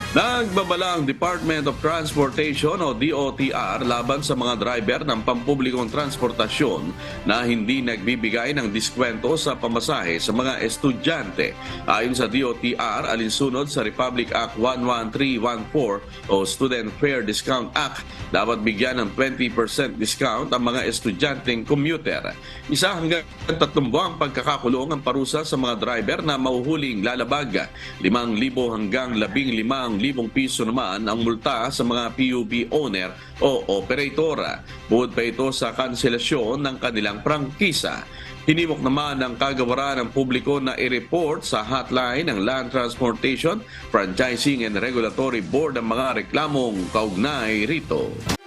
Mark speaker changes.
Speaker 1: Nagbabala ang Department of Transportation o DOTR laban sa mga driver ng pampublikong transportasyon na hindi nagbibigay ng diskwento sa pamasahe sa mga estudyante. Ayon sa DOTR, alinsunod sa Republic Act 11314 o Student Fare Discount Act, dapat bigyan ng 20% discount ang mga estudyanteng commuter. 1 hanggang 3 buwang pagkakakulong ang parusa sa mga driver na mahuhuling lalabag. 5,000 hanggang 15,000 piso naman ang multa sa mga PUB owner o operatora. Bukod pa ito sa kanselasyon ng kanilang prangkisa. Hinimok naman ng kagawaran ng publiko na i-report sa hotline ng Land Transportation, Franchising and Regulatory Board ang mga reklamong kaugnay rito.